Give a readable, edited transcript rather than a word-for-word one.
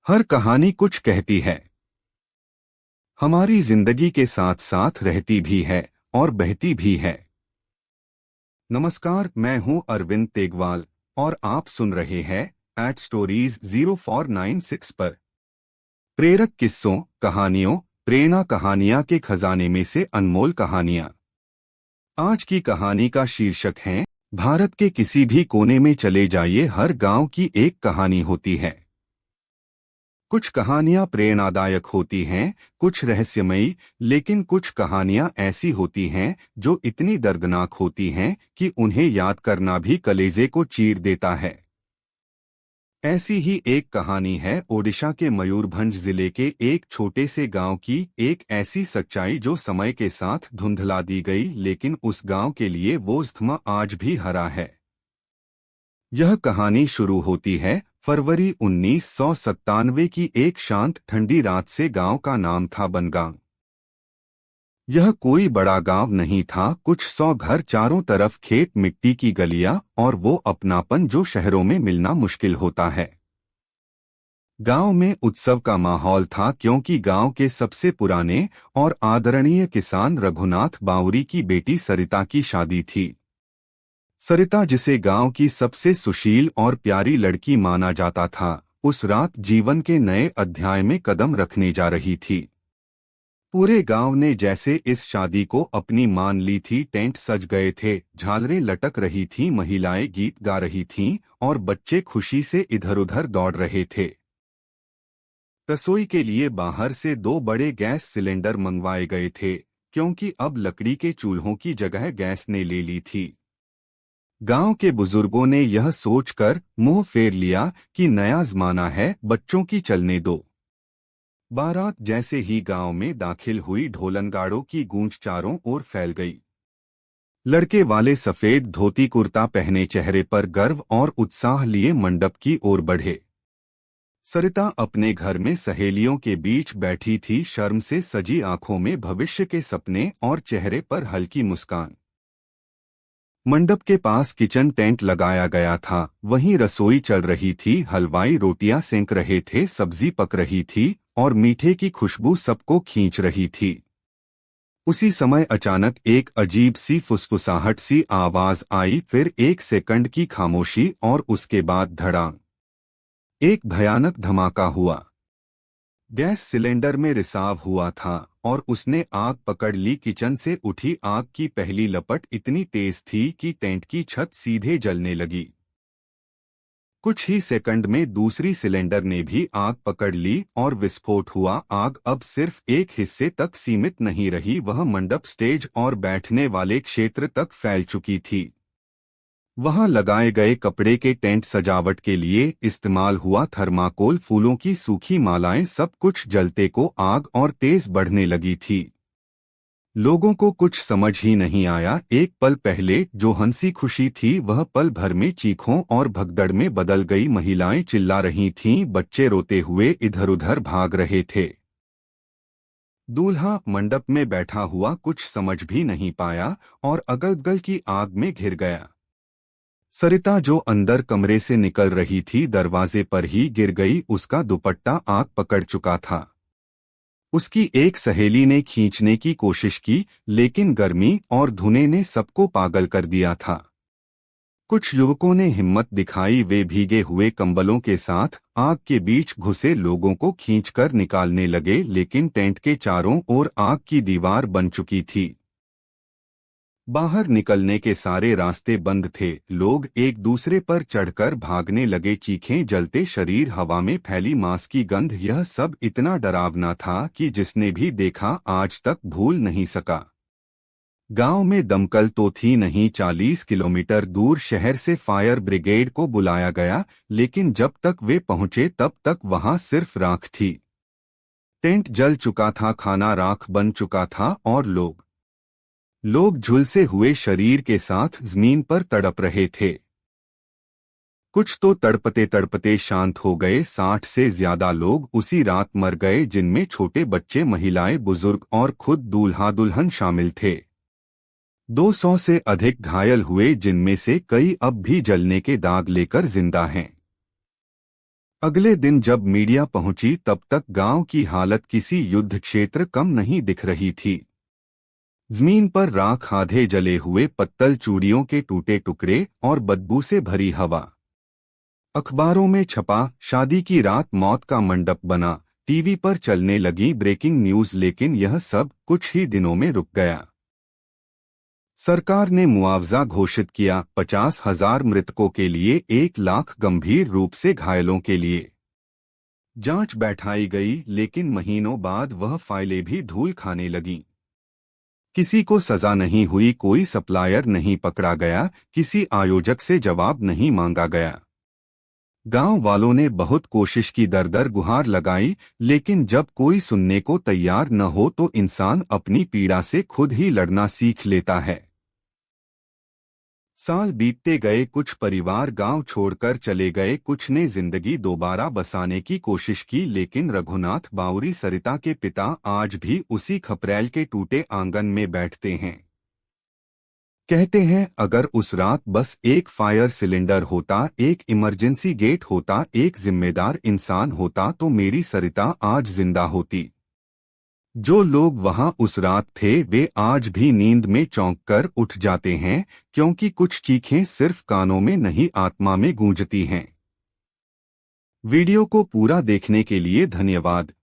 हर कहानी कुछ कहती है। हमारी जिंदगी के साथ साथ रहती भी है और बहती भी है। नमस्कार, मैं हूं अरविंद तेगवाल और आप सुन रहे हैं एट स्टोरीज 0496 पर। प्रेरक किस्सों, कहानियों, प्रेरणा कहानियां के खजाने में से अनमोल कहानियां। आज की कहानी का शीर्षक है भारत के किसी भी कोने में चले जाइए, हर गांव की एक कहानी होती है। कुछ कहानियां प्रेरणादायक होती हैं, कुछ रहस्यमयी, लेकिन कुछ कहानियां ऐसी होती हैं जो इतनी दर्दनाक होती हैं कि उन्हें याद करना भी कलेजे को चीर देता है। ऐसी ही एक कहानी है ओडिशा के मयूरभंज जिले के एक छोटे से गांव की। एक ऐसी सच्चाई जो समय के साथ धुंधला दी गई, लेकिन उस गांव के लिए वो स्थमा आज भी हरा है। यह कहानी शुरू होती है फरवरी 1997 की एक शांत ठंडी रात से। गांव का नाम था बनगांव। यह कोई बड़ा गांव नहीं था, कुछ 100 घर, चारों तरफ खेत, मिट्टी की गलियां और वो अपनापन जो शहरों में मिलना मुश्किल होता है। गांव में उत्सव का माहौल था क्योंकि गांव के सबसे पुराने और आदरणीय किसान रघुनाथ बाउरी की बेटी सरिता की शादी थी। सरिता, जिसे गांव की सबसे सुशील और प्यारी लड़की माना जाता था, उस रात जीवन के नए अध्याय में कदम रखने जा रही थी। पूरे गांव ने जैसे इस शादी को अपनी मान ली थी। टेंट सज गए थे, झालरें लटक रही थीं, महिलाएं गीत गा रही थीं और बच्चे खुशी से इधर-उधर दौड़ रहे थे। रसोई के लिए बाहर से 2 बड़े गैस सिलेंडर मंगवाए गए थे क्योंकि अब लकड़ी के चूल्हों की जगह गैस ने ले ली थी। गांव के बुजुर्गों ने यह सोचकर मुंह फेर लिया कि नया जमाना है, बच्चों की चलने दो। बारात जैसे ही गांव में दाखिल हुई, ढोलनगाड़ों की गूंज चारों ओर फैल गई। लड़के वाले सफेद धोती कुर्ता पहने, चेहरे पर गर्व और उत्साह लिए मंडप की ओर बढ़े। सरिता अपने घर में सहेलियों के बीच बैठी थी, शर्म से सजी आंखों में भविष्य के सपने और चेहरे पर हल्की मुस्कान। मंडप के पास किचन टेंट लगाया गया था, वहीं रसोई चल रही थी। हलवाई रोटियां सेंक रहे थे, सब्जी पक रही थी और मीठे की खुशबू सबको खींच रही थी। उसी समय अचानक एक अजीब सी फुसफुसाहट सी आवाज आई, फिर 1 सेकंड की खामोशी और उसके बाद धड़ाम, एक भयानक धमाका हुआ। गैस सिलेंडर में रिसाव हुआ था और उसने आग पकड़ ली। किचन से उठी आग की पहली लपट इतनी तेज थी कि टेंट की छत सीधे जलने लगी। कुछ ही सेकंड में दूसरी सिलेंडर ने भी आग पकड़ ली और विस्फोट हुआ। आग अब सिर्फ एक हिस्से तक सीमित नहीं रही, वह मंडप, स्टेज और बैठने वाले क्षेत्र तक फैल चुकी थी। वहां लगाए गए कपड़े के टेंट, सजावट के लिए इस्तेमाल हुआ थर्माकोल, फूलों की सूखी मालाएं, सब कुछ जलते को आग और तेज बढ़ने लगी थी। लोगों को कुछ समझ ही नहीं आया। एक पल पहले जो हंसी खुशी थी वह पल भर में चीखों और भगदड़ में बदल गई। महिलाएं चिल्ला रही थीं, बच्चे रोते हुए इधर-उधर भाग रहे थे। दूल्हा मंडप में बैठा हुआ कुछ समझ भी नहीं पाया और अगल-बगल की आग में घिर गया। सरिता जो अंदर कमरे से निकल रही थी, दरवाजे पर ही गिर गई। उसका दुपट्टा आग पकड़ चुका था। उसकी एक सहेली ने खींचने की कोशिश की, लेकिन गर्मी और धुएं ने सबको पागल कर दिया था। कुछ युवकों ने हिम्मत दिखाई, वे भीगे हुए कंबलों के साथ आग के बीच घुसे, लोगों को खींचकर निकालने लगे, लेकिन टेंट के चारों ओर आग की दीवार बन चुकी थी। बाहर निकलने के सारे रास्ते बंद थे। लोग एक दूसरे पर चढ़कर भागने लगे, चीखें, जलते शरीर, हवा में फैली मांस की गंध। यह सब इतना डरावना था कि जिसने भी देखा आज तक भूल नहीं सका। गांव में दमकल तो थी नहीं। 40 किलोमीटर दूर शहर से फायर ब्रिगेड को बुलाया गया, लेकिन जब तक वे पहुंचे तब तक वहां सिर्फ राख थी। टेंट जल चुका था, खाना राख बन चुका था और लोग झुलसे हुए शरीर के साथ जमीन पर तड़प रहे थे। कुछ तो तड़पते तड़पते शांत हो गए। 60 से ज्यादा लोग उसी रात मर गए, जिनमें छोटे बच्चे, महिलाएं, बुजुर्ग और खुद दूल्हा दुल्हन शामिल थे। 200 से अधिक घायल हुए, जिनमें से कई अब भी जलने के दाग लेकर जिंदा हैं। अगले दिन जब मीडिया पहुंची तब तक गांव की हालत किसी युद्ध क्षेत्र कम नहीं दिख रही थी। जमीन पर राख, आधे जले हुए पत्तल, चूड़ियों के टूटे टुकड़े और बदबू से भरी हवा। अखबारों में छपा शादी की रात मौत का मंडप बना, टीवी पर चलने लगी ब्रेकिंग न्यूज, लेकिन यह सब कुछ ही दिनों में रुक गया। सरकार ने मुआवजा घोषित किया, 50,000 मृतकों के लिए, 1 लाख गंभीर रूप से घायलों के लिए। जांच बैठाई गई, लेकिन महीनों बाद वह फाइलें भी धूल खाने लगीं। किसी को सजा नहीं हुई, कोई सप्लायर नहीं पकड़ा गया, किसी आयोजक से जवाब नहीं मांगा गया। गांव वालों ने बहुत कोशिश की, दर दर गुहार लगाई, लेकिन जब कोई सुनने को तैयार न हो तो इंसान अपनी पीड़ा से खुद ही लड़ना सीख लेता है। साल बीतते गए, कुछ परिवार गांव छोड़कर चले गए, कुछ ने जिंदगी दोबारा बसाने की कोशिश की, लेकिन रघुनाथ बाउरी, सरिता के पिता, आज भी उसी खपरैल के टूटे आंगन में बैठते हैं। कहते हैं, अगर उस रात बस एक फायर सिलेंडर होता, एक इमरजेंसी गेट होता, एक जिम्मेदार इंसान होता, तो मेरी सरिता आज जिंदा होती। जो लोग वहां उस रात थे वे आज भी नींद में चौंक कर उठ जाते हैं, क्योंकि कुछ चीखें सिर्फ कानों में नहीं, आत्मा में गूंजती हैं। वीडियो को पूरा देखने के लिए धन्यवाद।